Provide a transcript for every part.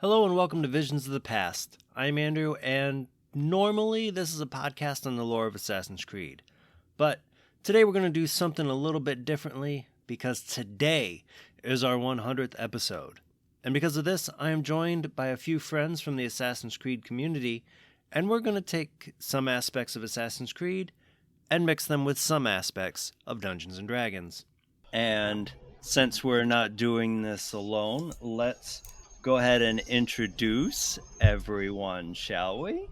Hello and welcome to Visions of the Past. I'm Andrew, and normally this is a podcast on the lore of Assassin's Creed. But today we're going to do something a little bit differently because today is our 100th episode. And because of this, I am joined by a few friends from the Assassin's Creed community, and we're going to take some aspects of Assassin's Creed and mix them with some aspects of Dungeons & Dragons. And since we're not doing this alone, let's go ahead and introduce everyone, shall we?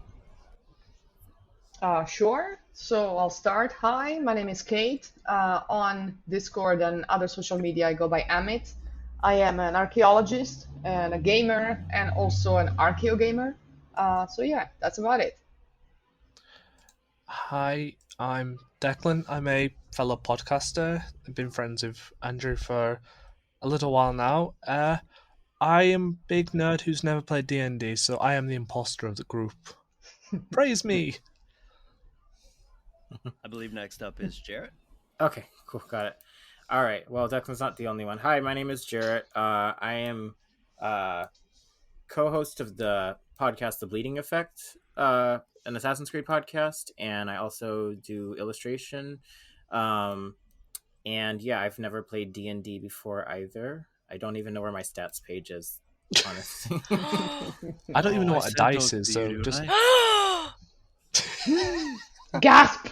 Sure. So I'll start. Hi, my name is Kate. On Discord and other social media, I go by Amit. I am an archaeologist and a gamer and also an archeo gamer. So yeah, that's about it. Hi, I'm Declan. I'm a fellow podcaster. I've been friends with Andrew for a little while now. I am a big nerd who's never played D&D, so I am the imposter of the group. Praise me! I believe next up is Jarrett. Okay, cool, got it. All right, well, Declan's not the only one. Hi, my name is Jarrett. I am co-host of the podcast The Bleeding Effect, an Assassin's Creed podcast, and I also do illustration. And yeah, I've never played D&D before either. I don't even know where my stats page is, honestly. I don't even know what a dice is, so just... Gasp!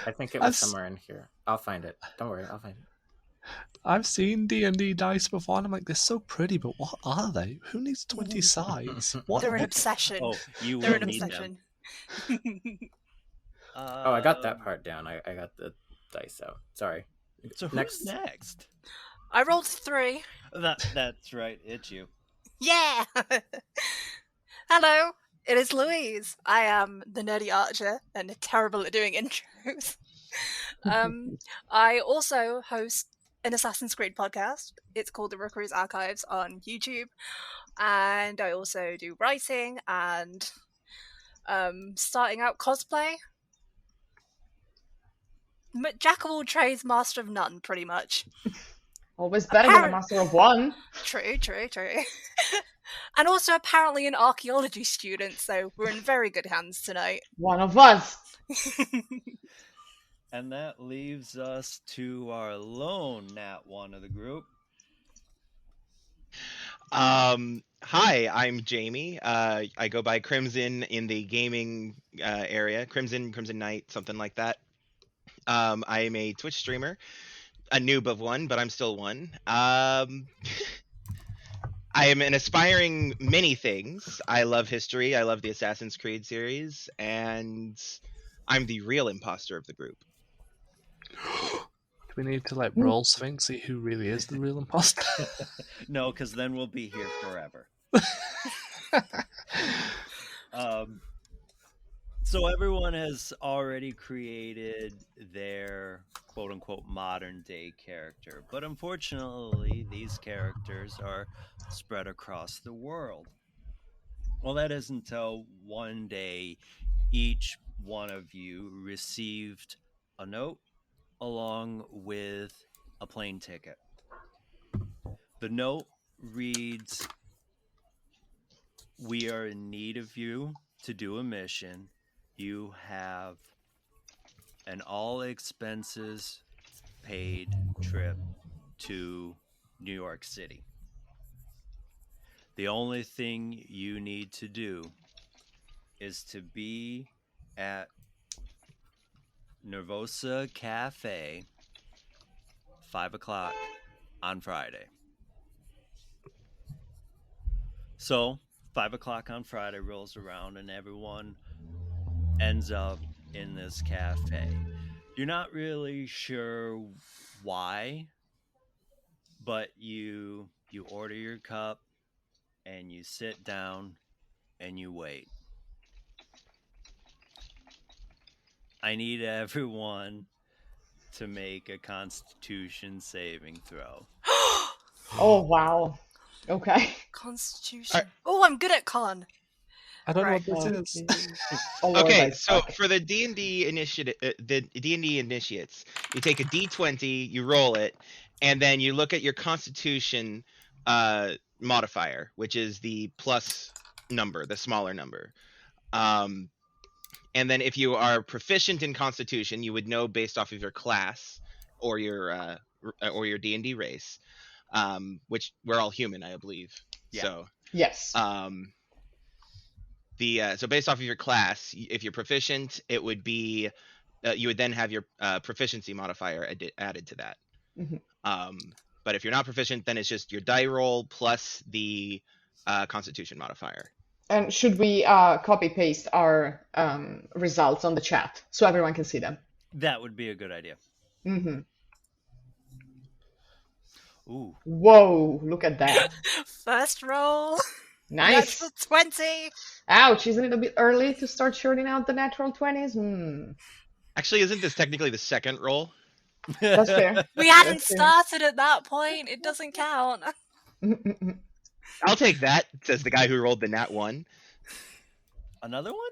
I think it was somewhere in here. I'll find it. Don't worry, I'll find it. I've seen D&D dice before, and I'm like, they're so pretty, but what are they? Who needs 20 sides? What? They're an obsession. Oh, you They're will an need obsession. them. Oh, I got that part down. I got the dice out. Sorry. So who's next? I rolled 3. That's right, it's you. Yeah! Hello, it is Louise. I am the nerdy archer and terrible at doing intros. I also host an Assassin's Creed podcast. It's called The Rookery's Archives on YouTube. And I also do writing and starting out cosplay. Jack of all trades, master of none, pretty much. Always better than a master of one. True. And also apparently an archaeology student, so we're in very good hands tonight. One of us. And that leaves us to our lone Nat 1 of the group. Hi, I'm Jamie. I go by Crimson in the gaming area. Crimson Knight, something like that. I am a Twitch streamer, a noob of one, but I'm still one. I am an aspiring many things. I love history. I love the Assassin's Creed series, and I'm the real imposter of the group. Do we need to roll something, see who really is the real imposter? No, because then we'll be here forever. So everyone has already created their quote-unquote modern-day character, but unfortunately these characters are spread across the world. Well, that is until one day each one of you received a note along with a plane ticket. The note reads, "We are in need of you to do a mission. You have an all expenses paid trip to New York City. The only thing you need to do is to be at Nervosa Cafe 5 o'clock on Friday." So 5 o'clock on Friday rolls around and everyone ends up in this cafe. You're not really sure why, but you order your cup and you sit down and you wait. I need everyone to make a Constitution saving throw. Oh, wow. Okay. Constitution. Oh, I'm good at con. I don't know what this is. Okay, so for the D&D initiative, the D&D initiates, you take a D20, you roll it, and then you look at your Constitution modifier, which is the plus number, the smaller number. And then if you are proficient in Constitution, you would know based off of your class or your D&D race, which we're all human, I believe. Yeah. So Yes. so based off of your class, if you're proficient, it would be you would then have your proficiency modifier added to that. Mhm. But if you're not proficient, then it's just your die roll plus the Constitution modifier. And should we copy paste our results on the chat so everyone can see them? That would be a good idea. Hmm. Ooh. Whoa, look at that. First roll. Nice. Natural 20. Ouch, isn't it a bit early to start shorting out the natural 20s? Actually, isn't this technically the second roll? That's fair. We hadn't That's fair. started at that point. It doesn't count. I'll take that, says the guy who rolled the nat 1. Another one?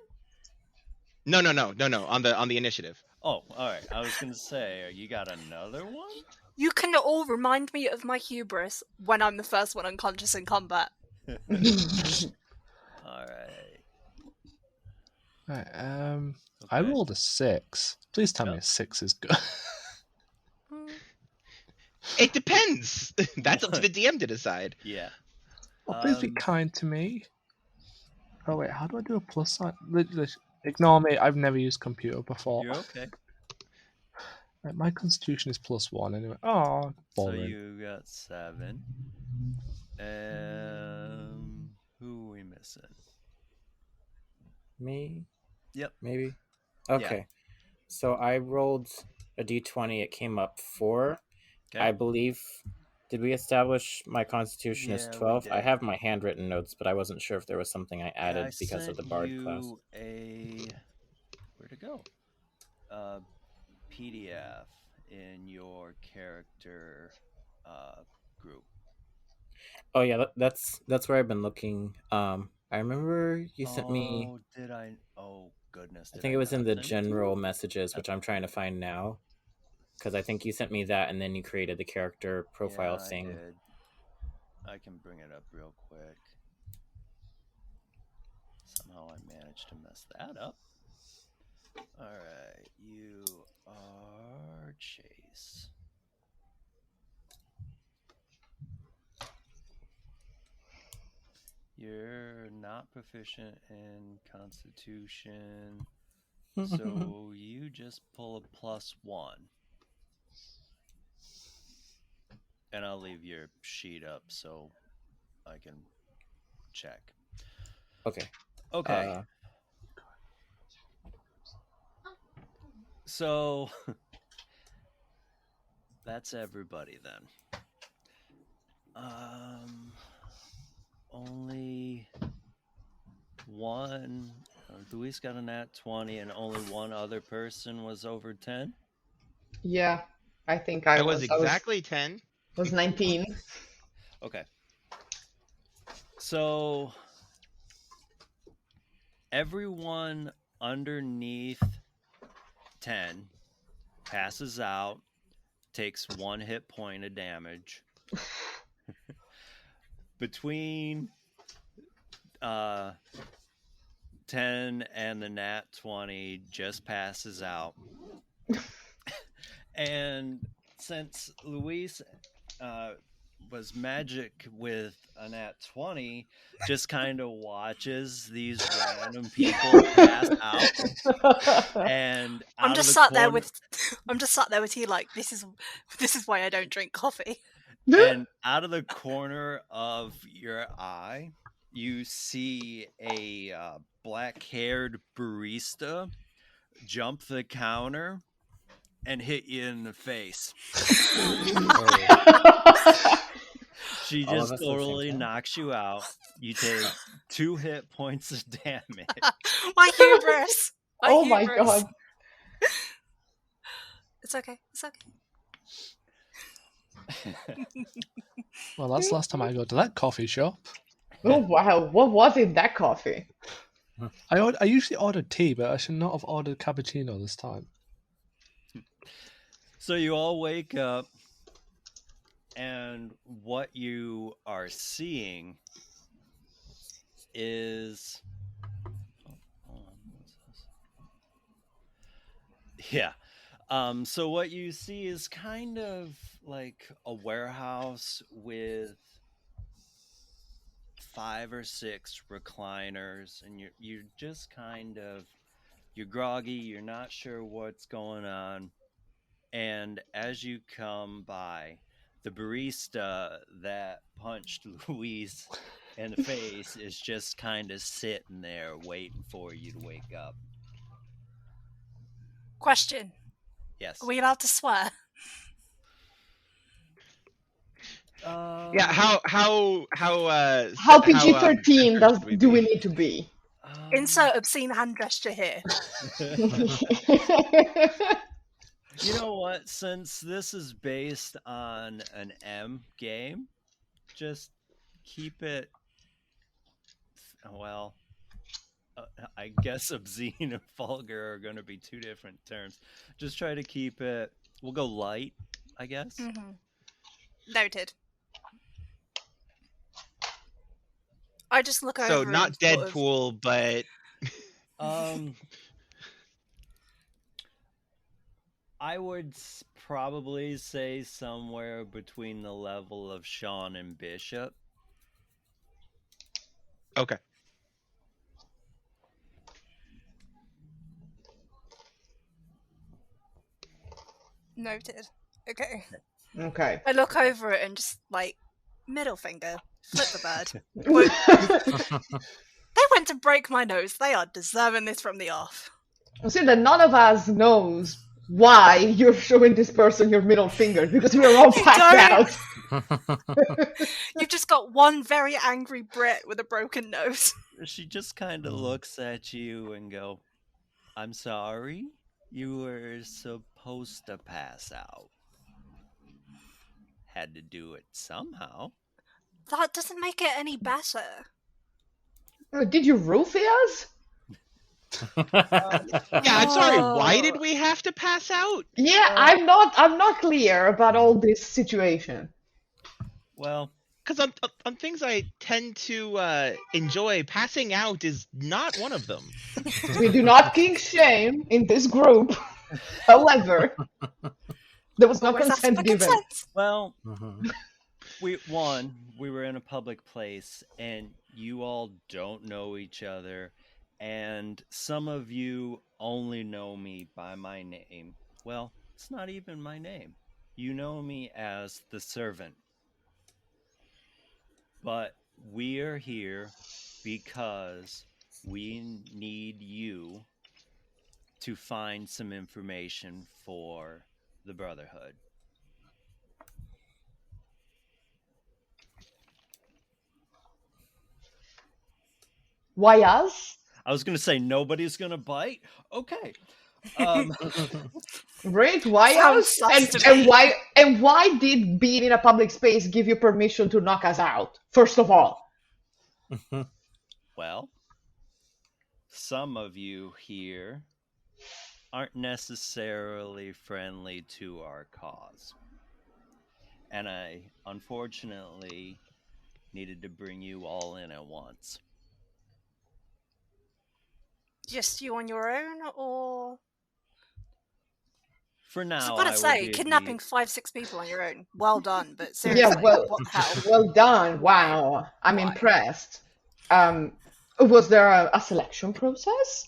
No. On the initiative. Oh, all right. I was gonna say, you got another one? You can all remind me of my hubris when I'm the first one unconscious in combat. All right. Right, Okay. I rolled a 6. Please tell me Yep. a 6 is good. It depends. That's up to the DM to decide. Yeah. Oh, please be kind to me. Oh wait, how do I do a plus sign? Ignore me. I've never used computer before. You're okay. Right, my constitution is +1 anyway. Oh, So boring. you got 7. Who are we missing? Me? Yep. Maybe? Okay. So I rolled a d20. It came up 4. Okay. I believe... Did we establish my constitution as Yeah, we 12? I did. have my handwritten notes, but I wasn't sure if there was something I added I because of the sent bard you class. where'd it go? PDF in your character group. Oh yeah, that's where I've been looking. I remember you sent me. Oh, did I? Oh goodness! I did think it was in not the send it to you? general messages, which I'm trying to find now, because I think you sent me that, and then you created the character profile Yeah, thing. I did. I can bring it up real quick. Somehow I managed to mess that up. All right, you are Chase. You're not proficient in Constitution, so you just pull a +1. And I'll leave your sheet up so I can check. Okay. Okay. So that's everybody then. Only one. Luis got a nat 20, and only one other person was over 10. Yeah, I think I was was. exactly 10. I was 19. Okay. So everyone underneath 10 passes out, takes 1 hit point of damage. Between 10 and the nat 20 just passes out. And since Luis was magic with a nat 20, just kind of watches these random people pass out. And I'm just sat there with tea like, this is why I don't drink coffee. And out of the corner of your eye, you see a black-haired barista jump the counter and hit you in the face. She All of just us at the same totally time? knocks you out. You take 2 hit points of damage. My hubris. Oh my hubris. god. It's okay. It's okay. Well, that's the last time I go to that coffee shop. Oh wow, what was in that coffee? I usually order tea, but I should not have ordered cappuccino this time. So you all wake up And what you are seeing is... oh, hold on, what's this? Yeah. So what you see is kind of like a warehouse with 5 or 6 recliners, and you're just kind of, you're groggy, you're not sure what's going on. And as you come by, the barista that punched Louise in the face is just kind of sitting there waiting for you to wake up. Question. Yes. Are we allowed to swear? Yeah, how PG-13 do we need to be? Insert obscene hand gesture here. You know what? Since this is based on an M game, just keep it. Well, I guess obscene and vulgar are going to be 2 different terms. Just try to keep it. We'll go light, I guess. Mm-hmm. Noted. I just look over. So not and sort of... Deadpool, but I would probably say somewhere between the level of Sean and Bishop. okay. Noted. Okay. Okay. I look over it and just like middle finger, flip the bird. They went to break my nose. They are deserving this from the off. See that none of us knows why you're showing this person your middle finger, because we're all passed out. You've just got one very angry Brit with a broken nose. She just kind of looks at you and go, "I'm sorry, you were supposed to pass out. Had to do it somehow." That doesn't make it any better. Did you roofie us? Yeah, I'm sorry. Why did we have to pass out? Yeah, I'm not clear about all this situation. Well, because on things I tend to enjoy, passing out is not one of them. We do not kink shame in this group. However, there was no consent given. Well, we were in a public place, and you all don't know each other, and some of you only know me by my name. Well, it's not even my name. You know me as the servant. But we are here because we need you to find some information for the Brotherhood. Why us? I was going to say nobody's going to bite. Okay. Great. Why us? And why did being in a public space give you permission to knock us out? First of all. Well, some of you here aren't necessarily friendly to our cause. And I, unfortunately, needed to bring you all in at once. Just you on your own, or? For now, I've got to say, kidnapping 5-6 people on your own, well done. But seriously, yeah, well, what the hell? Well done. Wow, I'm impressed. Was there a selection process?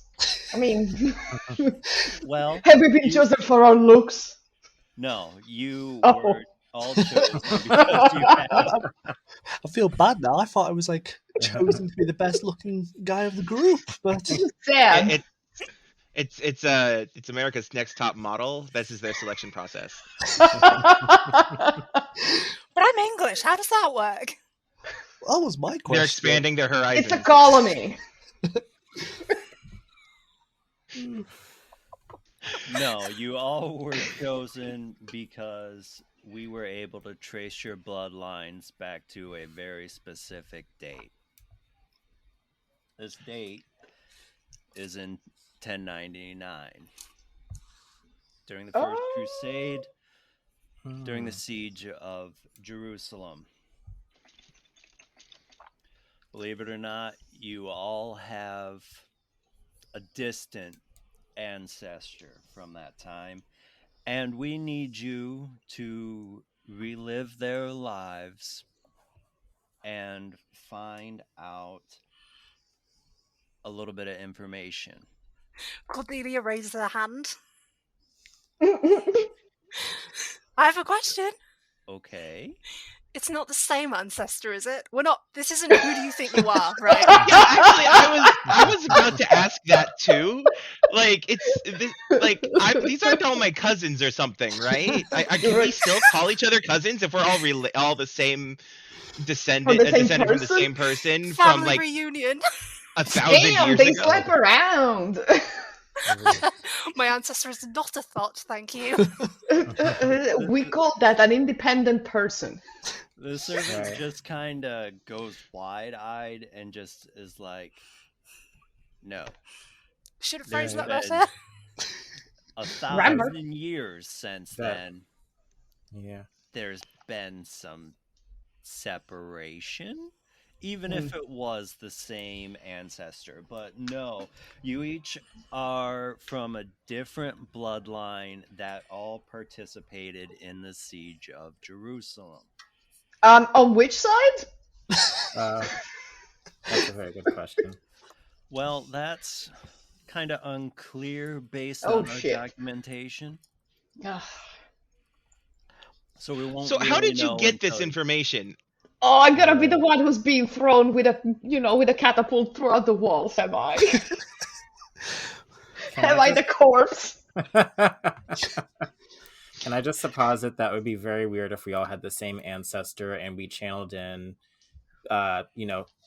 I mean, well, have we been chosen for our looks? No, you were all chosen because you had. I feel bad now. I thought I was like chosen to be the best looking guy of the group, but sad. It's America's Next Top Model. This is their selection process. But I'm English. How does that work? That was my question. They're expanding their horizons. It's a colony. No, you all were chosen because we were able to trace your bloodlines back to a very specific date. This date is in 1099. During the First Crusade, during the siege of Jerusalem. Believe it or not, you all have a distant ancestor from that time, and we need you to relive their lives and find out a little bit of information. Cordelia raises her hand. I have a question. Okay. It's not the same ancestor, is it? We're not. This isn't who do you think you are, right? Yeah, actually, I was about to ask that too. Like, these aren't all my cousins or something, right? Can we still call each other cousins if we're all the same descended from the same person from Family like reunion. 1,000 Damn, years they ago? slap around. My ancestor is not a thought, thank you. We call that an independent person. The servant Right. just kind of goes wide-eyed and just is like, no. Should have phrased that There's better. been 1,000 Remember? years since That- then. Yeah. There's been some separation, even if it was the same ancestor. But no, you each are from a different bloodline that all participated in the siege of Jerusalem. On which side? That's a very good question. Well, that's kind of unclear based Oh, on our shit. documentation. Ugh. So we won't. So how really did you know get this until- information? Oh, I'm gonna be the one who's being thrown with a catapult throughout the walls, am I? Am I the corpse? Can I just posit that would be very weird if we all had the same ancestor and we channeled in,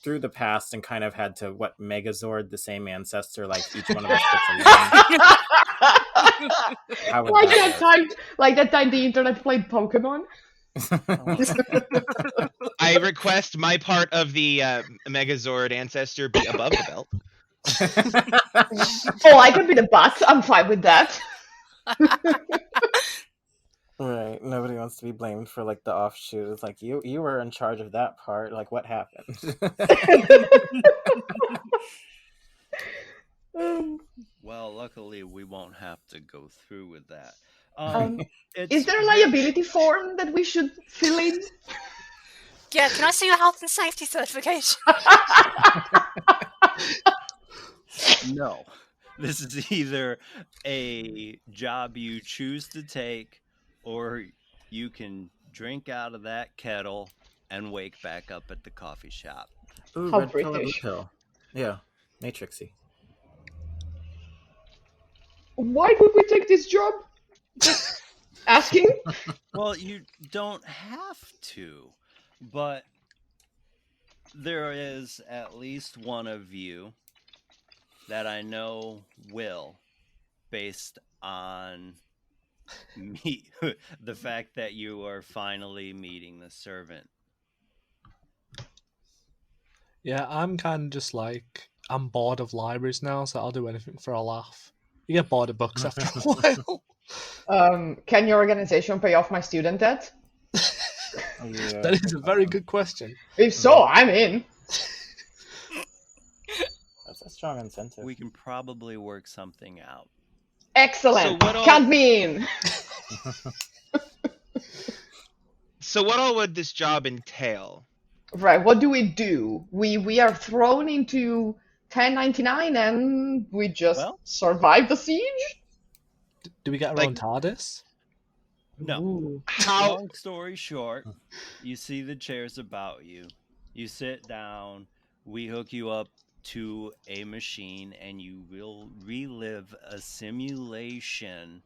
through the past and kind of had to Megazord the same ancestor, like each one of us gets a line. How would Like that that time the internet played Pokemon. I request my part of the Megazord ancestor be above the belt. Oh, I could be the butt. I'm fine with that. Right. Nobody wants to be blamed for like the offshoot. It's like you were in charge of that part. Like what happened? Well, luckily we won't have to go through with that. Is there a liability form that we should fill in? Yeah, can I see your health and safety certification? No. This is either a job you choose to take, or you can drink out of that kettle and wake back up at the coffee shop. Ooh, How red pill or blue British. pill? Yeah, Matrixy. Why would we take this job? Just asking. Well, you don't have to, but there is at least one of you that I know will, based on the fact that you are finally meeting the servant. Yeah, I'm kind of just like, I'm bored of libraries now, so I'll do anything for a laugh. You get bored of books after a while. Can your organization pay off my student debt? Yeah. That is a very good question. If so, I'm in. That's a strong incentive. We can probably work something out. Excellent. So what all- Count me in. So what all would this job entail? Right, what do? We are thrown into 1099 and we just Well- survive the siege? Do we get our Like- own TARDIS? No. Ooh. How? Long story short, you see the chairs about you. You sit down. We hook you up to a machine, and you will relive a simulation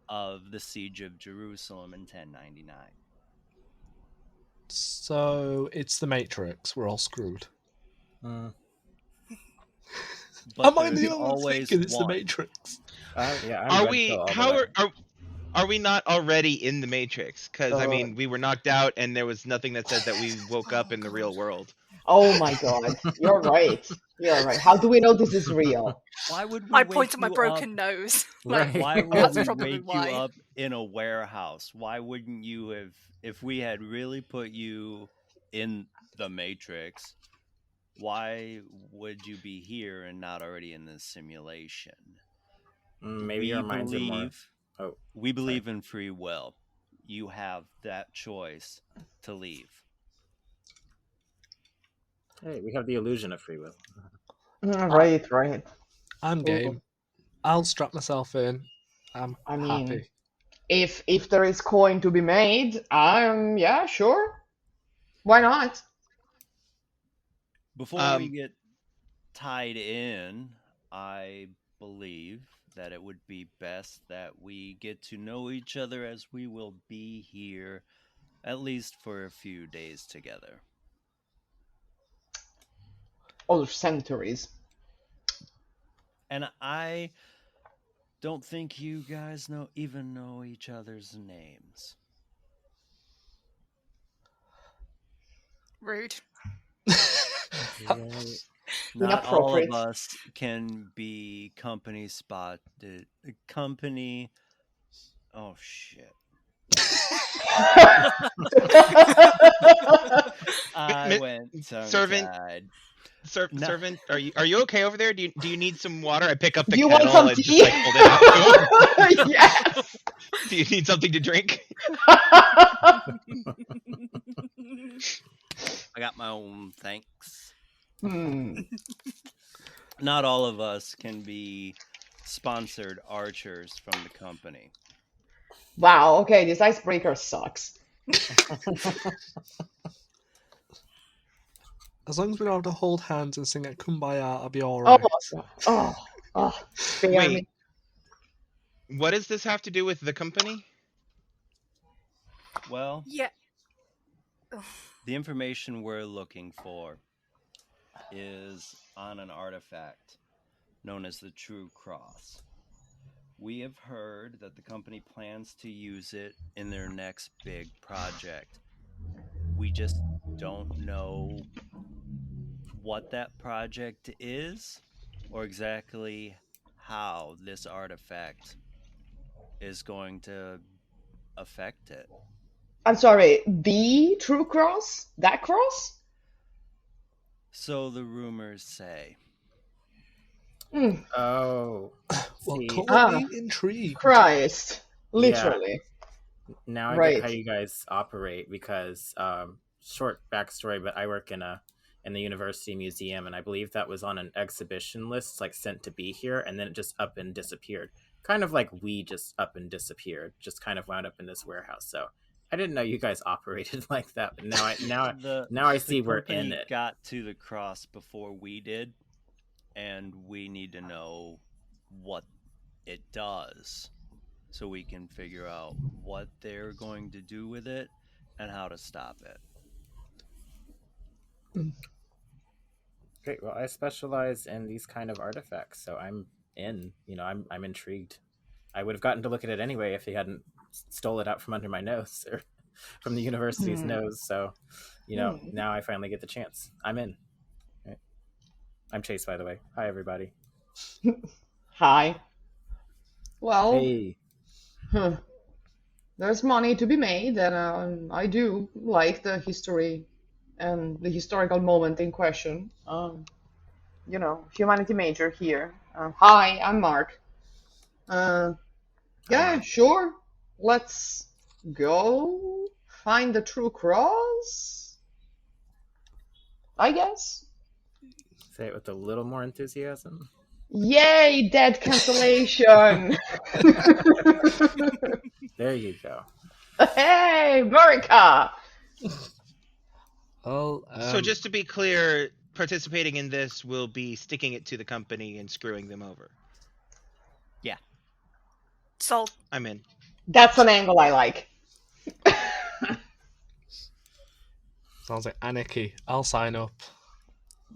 of the siege of Jerusalem in 1099. So it's the Matrix. We're all screwed. Mm. But Am I there's the only one always thinking it's the one. Matrix? Yeah. I'm Are red we? pill all the How way. are we not already in the Matrix? Because I Oh. mean, we were knocked out, and there was nothing that said that we woke up Oh, in the real God. world. Oh my God, you're right. You're right. How do we know this is real? Why would we I wake point at my you broken up? nose. Right. Why would That's we probably wake why. you up in a warehouse? Why wouldn't you have, if we had really put you in the Matrix, why would you be here and not already in this simulation? Maybe your minds are more. Oh, We believe in free will. You have that choice to leave. hey, we have the illusion of free will. Right, right. I'm Ooh. game. I'll strap myself in. I'm I mean, happy. if there is coin to be made, yeah, sure. Why not? Before we get tied in, I believe that it would be best that we get to know each other, as we will be here at least for a few days together. Other centuries. And I don't think you guys even know each other's names. Rude. Not all of Inappropriate. us can be company spotted. Company. Oh shit. I went Servant. tongue-tied. Servant, are you okay over there? Do you need some water? I pick up the Do you want kettle some and tea? just like hold it out to him. Yes. Do you need something to drink? I got my own, thanks. Not all of us can be sponsored archers from the company. Wow, okay, this icebreaker sucks. As long as we don't have to hold hands and sing at Kumbaya, I'll be alright. Spare Wait, me. what does this have to do with the company? Well, Yeah. the information we're looking for is on an artifact known as the True Cross. We have heard that the company plans to use it in their next big project. We just don't know what that project is or exactly how this artifact is going to affect it. I'm sorry, the true cross? That cross? So the rumors say. Oh, Well, see, call me intrigued. Christ. Literally. now I Right. get how you guys operate because short backstory, but I work in the university museum, and I believe that was on an exhibition list, like sent to be here, and then it just up and disappeared. Kind of like we just up and disappeared, just kind of wound up in this warehouse. So I didn't know you guys operated like that, but now I see we're in it. Got to the cross before we did, and we need to know what it does so we can figure out what they're going to do with it and how to stop it. Great. Well, I specialize in these kind of artifacts, so I'm in. I'm intrigued. I would have gotten to look at it anyway if he hadn't stole it out from under my nose or from the university's nose. So, now I finally get the chance. I'm in. Right. I'm Chase, by the way. Hi, everybody. Hi. Well, Hey. there's money to be made, and I do like the history and the historical moment in question. Humanity major here. Hi, I'm Mark. Yeah, sure. Let's go find the true cross, I guess. Say it with a little more enthusiasm. Yay, dead cancellation. There you go. Hey, America. Well, So just to be clear, participating in this will be sticking it to the company and screwing them over. Yeah. Sold. I'm in. That's an angle I like. sounds like anarchy. I'll sign up.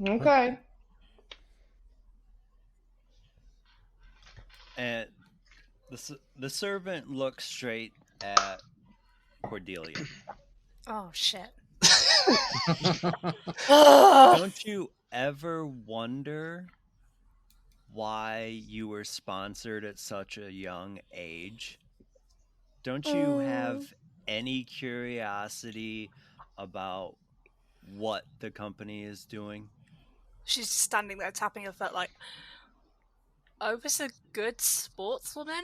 Okay. And the servant looks straight at Cordelia. Oh shit. Don't you ever wonder why you were sponsored at such a young age? Don't you have any curiosity about what the company is doing? She's just standing there tapping her foot like, I was a good sportswoman?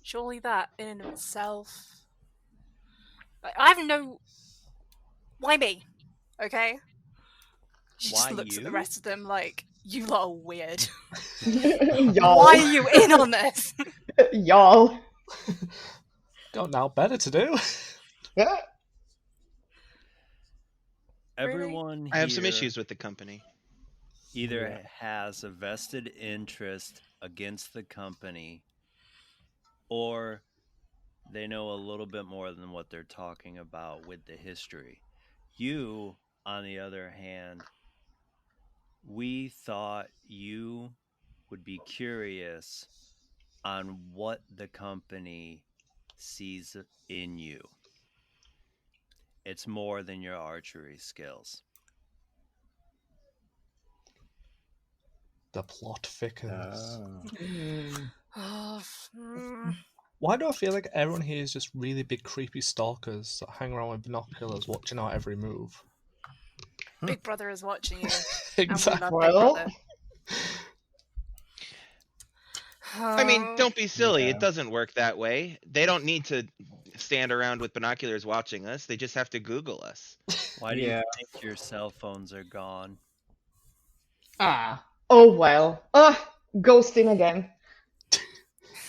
Surely that, in and of itself... I have no... Why me? Okay? She just Why looks at the you? rest of them like, you lot are weird. Y'all. Why are you in on this? Y'all. Got now better to do. Yeah. Everyone I have some here issues with the company. either has a vested interest against the company or they know a little bit more than what they're talking about with the history. You, on the other hand, we thought you would be curious on what the company sees in you. It's more than your archery skills. The plot thickens. Oh, Why do I feel like everyone here is just really big creepy stalkers that hang around with binoculars watching our every move? Big Brother is watching you. Exactly. And we love Big Well. Brother. I mean, don't be silly. Yeah. It doesn't work that way. They don't need to stand around with binoculars watching us. They just have to Google us. Why do you Yeah. think your cell phones are gone? Oh well. Ghosting again.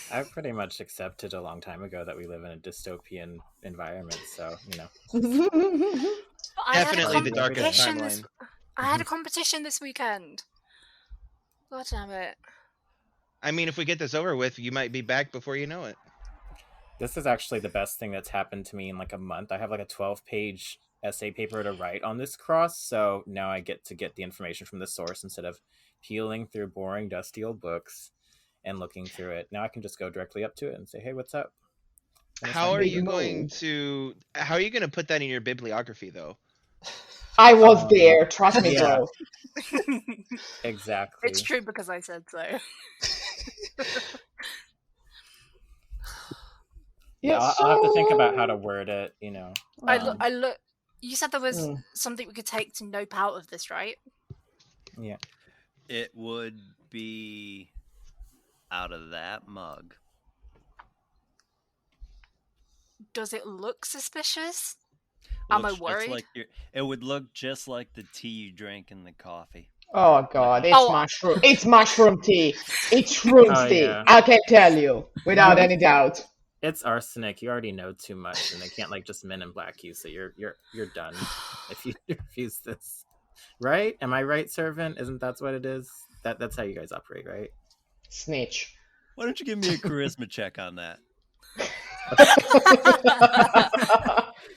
I pretty much accepted a long time ago that we live in a dystopian environment, so, you know. But I had a Definitely the darkest competition this- timeline. I had a competition this weekend. God damn it. I mean, if we get this over with, you might be back before you know it. This is actually the best thing that's happened to me in like a month. I have like a 12-page essay paper to write on this cross, so now I get to get the information from the source instead of peeling through boring, dusty old books and looking through it. Now I can just go directly up to it and say, hey, what's up? And it's How like, are big you going mode. to? How are you going to put that in your bibliography, though? I was there. Trust me, yeah. bro. Exactly. It's true because I said so. Yeah, I'll have to think about how to word it, you know. I look. You said there was Mm. something we could take to nope out of this, right? Yeah. It would be out of that mug. Does it look suspicious? Am I Looks just worried? like it would look just like the tea you drank in the coffee. Oh god, it's Oh. mushroom. It's mushroom tea. It's shrooms Oh, tea. yeah. I can tell you without any doubt. It's arsenic. You already know too much, and they can't like just Men in Black you, so you're done if you refuse this. Right? Am I right, servant? Isn't that what it is? That's how you guys operate, right? Snitch. Why don't you give me a charisma check on that?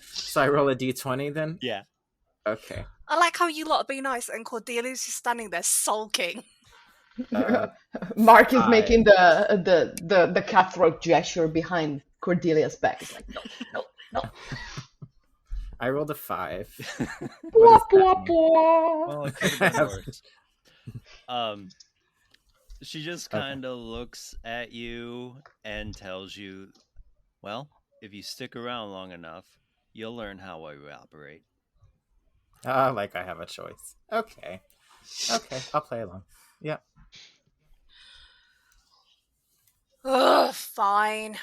So I roll a d20 then? Yeah. Okay. I like how you lot are being nice and Cordelia's just standing there sulking. Mark is 5. making the cutthroat gesture behind Cordelia's back. It's like no. I rolled a 5. Blah, What does that blah, mean? blah. Well, it could have been worse. She just kind of looks at you and tells you, well, if you stick around long enough, you'll learn how I operate. Like I have a choice. Okay, I'll play along. Yeah. Ugh, fine.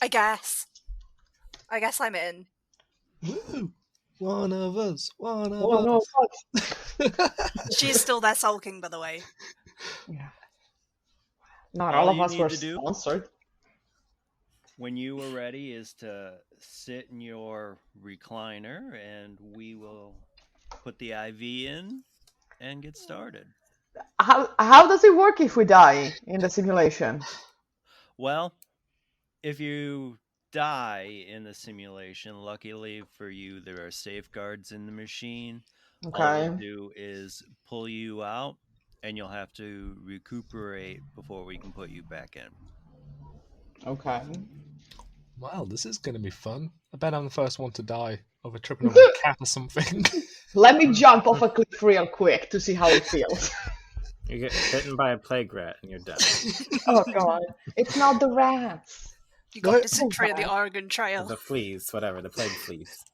I guess I'm in. Woo! One of us. One of Oh, no, us. She's still there sulking, by the way. yeah. Not All all of you us need were to do- sponsored. When you are ready is to sit in your recliner and we will put the IV in and get started. How does it work if we die in the simulation? Well, if you die in the simulation, luckily for you, there are safeguards in the machine. All Okay. we'll do is pull you out and you'll have to recuperate before we can put you back in. Okay. Wow, this is going to be fun. I bet I'm the first one to die over tripping over a cat or something. Let me jump off a cliff real quick to see how it feels. You get bitten by a plague rat and you're done. Oh god, it's not the rats. You No, got it- dysentery on the bad. Oregon Trail. The fleas, whatever, the plague fleas.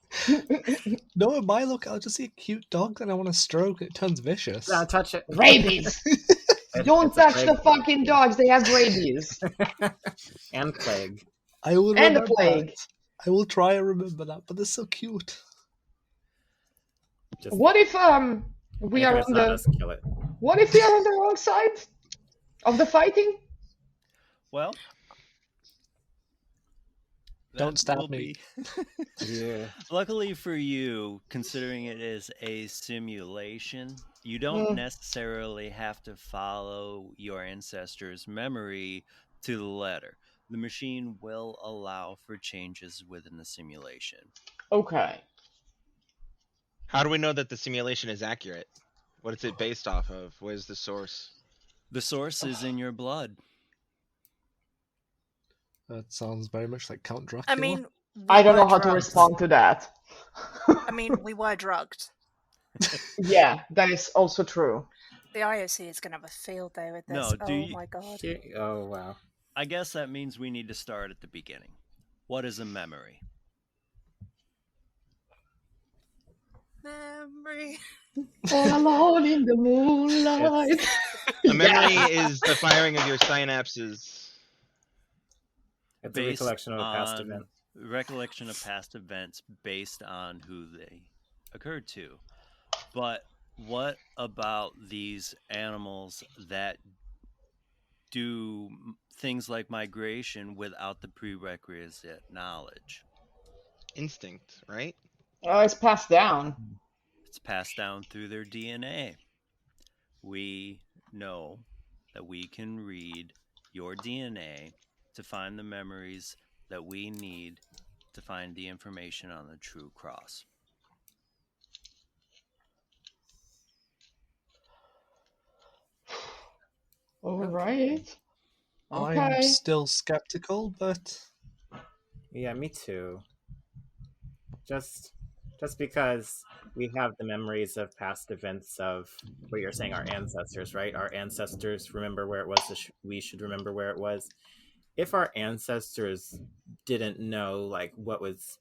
No, in my look, I'll just see a cute dog that I want to stroke and it turns vicious. Don't touch it. Rabies. Don't It's a touch the plague fucking dogs. They have rabies and plague. I will and the remember plague. that. I will try and remember that, but they're so cute. Just What if we anything are that's on not the? us, kill it. What if we are on the wrong side of the fighting? Well, Don't that stab will me. Yeah. Luckily for you, considering it is a simulation, you don't necessarily have to follow your ancestors' memory to the letter. The machine will allow for changes within the simulation. Okay. How do we know that the simulation is accurate? What is it based off of? What is the source? The source is in your blood. That sounds very much like Count Dracula. I mean, I don't know were how to drugged. respond to that. I mean, we were drugged. Yeah, that is also true. The IOC is going to have a field day with this. No, do oh you- my god. Oh, wow. I guess that means we need to start at the beginning. What is a memory? Memory. All alone in the moonlight. A memory is the firing of your synapses. It's a Based recollection of a past on event. recollection of past events based on who they occurred to. But what about these animals that do things like migration without the prerequisite knowledge? Instinct, right? Oh, it's passed down. It's passed down through their DNA. We know that we can read your DNA to find the memories that we need to find the information on the true cross. All right. I'm Okay. still skeptical, but Yeah, me too. Just because we have the memories of past events of what you're saying, our ancestors, right? Our ancestors remember where it was, so we should remember where it was. If our ancestors didn't know, like, what was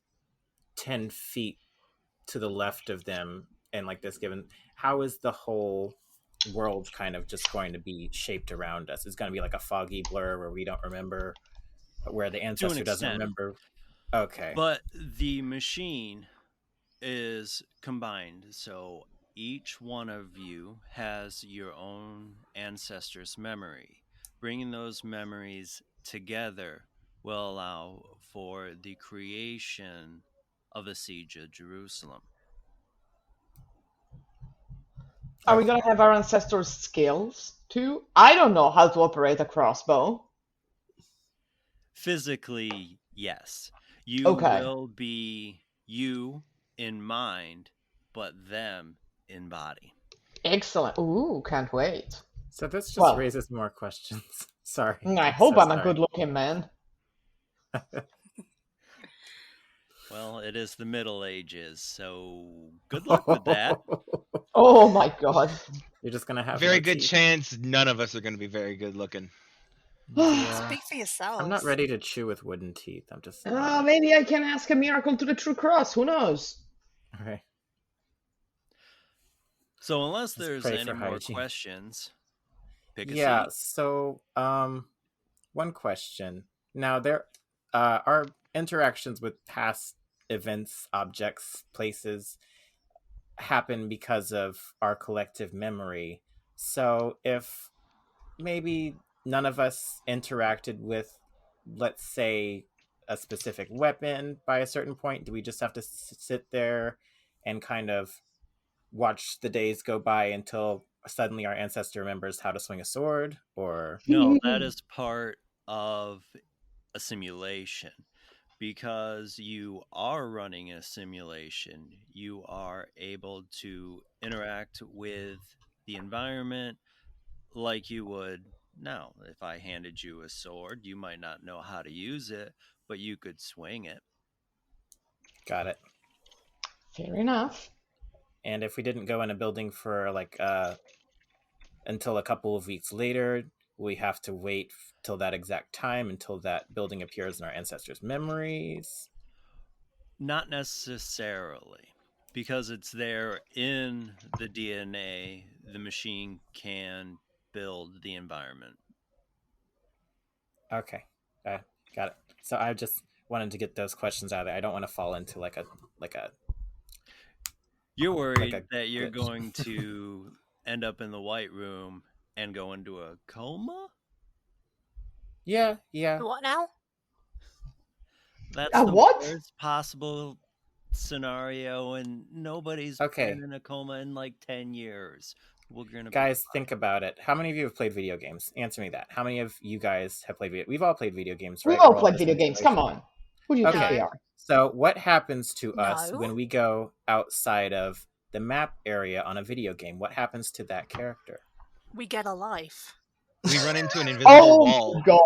10 feet to the left of them and like this given, how is the whole world kind of just going to be shaped around us? It's going to be like a foggy blur where we don't remember, where the ancestor doesn't extent. remember. Okay. But the machine is combined, so each one of you has your own ancestor's memory. Bringing those memories together will allow for the creation of the siege of Jerusalem. Are we gonna have our ancestors' skills too? I don't know how to operate a crossbow. Physically, yes. You Okay. will be you in mind, but them in body. Excellent. Ooh, can't wait. So this just Well- raises more questions. Sorry. I I'm hope so I'm a sorry. good-looking man. Well, it is the Middle Ages, so good luck with that. Oh my god. You're just gonna have Very no good teeth. chance none of us are going to be very good looking. Yeah. Speak for yourselves. I'm not ready to chew with wooden teeth. I'm just Maybe I can ask a miracle to the true cross. Who knows? okay. So unless there's pray any for more hygiene. questions, pick a Yeah. seat. So, one question. Now, there our interactions with past events, objects, places happen because of our collective memory. So, if maybe none of us interacted with, let's say, a specific weapon by a certain point, do we just have to sit there and kind of watch the days go by until suddenly our ancestor remembers how to swing a sword? Or No, that is part of a simulation. Because you are running a simulation, you are able to interact with the environment like you would now. If I handed you a sword, you might not know how to use it, but you could swing it. got it. Fair enough. And if we didn't go in a building for like until a couple of weeks later, we have to wait till that exact time until that building appears in our ancestors' memories. Not necessarily. Because it's there in the DNA, the machine can build the environment. Okay, got it. So I just wanted to get those questions out of there. I don't want to fall into like a You're worried a that you're glitch. going to end up in the White Room and go into a coma? Yeah. What now? That's A the what? worst possible scenario, and nobody's Okay. been in a coma in like 10 years. We're gonna Guys, think about it. How many of you have played video games? Answer me that. How many of you guys have played video? We've all played video games, right? We've all We're played the video same games. Come generation. on. Who do you think Okay. we are? So what happens to us No. when we go outside of the map area on a video game? What happens to that character? We get a life. We run into an invisible Oh wall. God!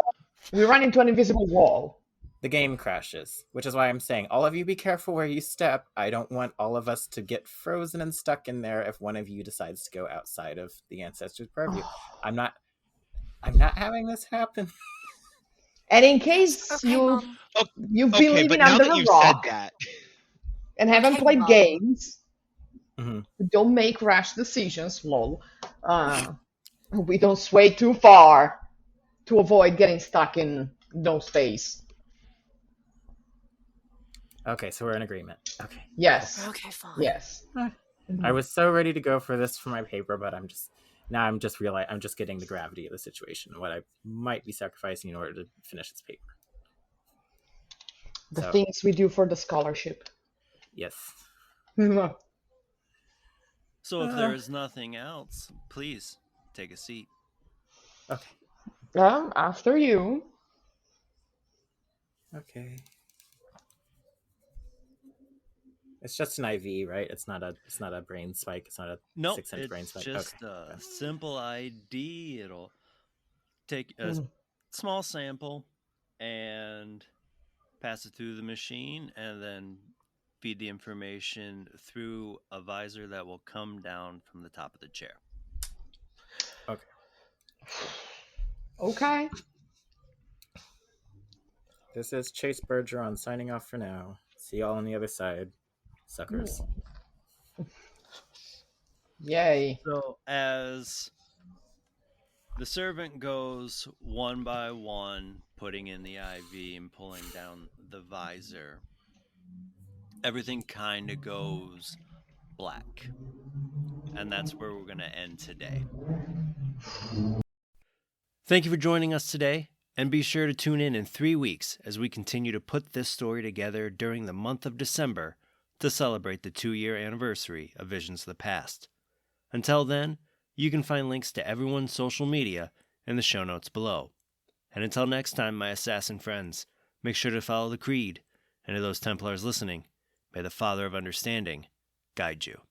We run into an invisible wall. The game crashes, which is why I'm saying all of you be careful where you step. I don't want all of us to get frozen and stuck in there if one of you decides to go outside of the ancestors' purview. I'm not having this happen. And in case Okay, Mum. you've been Okay, living but now under that a you've said rock that, and haven't Okay, played Mum. games, Mhm. don't make rash decisions, lol. We don't sway too far to avoid getting stuck in no space. Okay, so we're in agreement. Okay. Yes. Okay, fine. Yes. I was so ready to go for this for my paper, but I'm just getting the gravity of the situation and what I might be sacrificing in order to finish this paper. The So, things we do for the scholarship. yes. So if there is nothing else, please take a seat. Okay. After you. Okay. It's just an IV, right? It's not a brain spike. It's not a Nope, 6 cent brain it's spike. just Okay. a simple ID. It'll take a small sample and pass it through the machine and then feed the information through a visor that will come down from the top of the chair. Okay. Okay. This is Chase Bergeron signing off for now. See y'all on the other side, suckers. Yay. So as the servant goes one by one, putting in the IV and pulling down the visor, everything kind of goes black. And that's where we're going to end today. Thank you for joining us today, and be sure to tune in 3 weeks as we continue to put this story together during the month of December to celebrate the 2-year anniversary of Visions of the Past. Until then, you can find links to everyone's social media in the show notes below. And until next time, my assassin friends, make sure to follow the creed, and to those Templars listening, may the Father of Understanding guide you.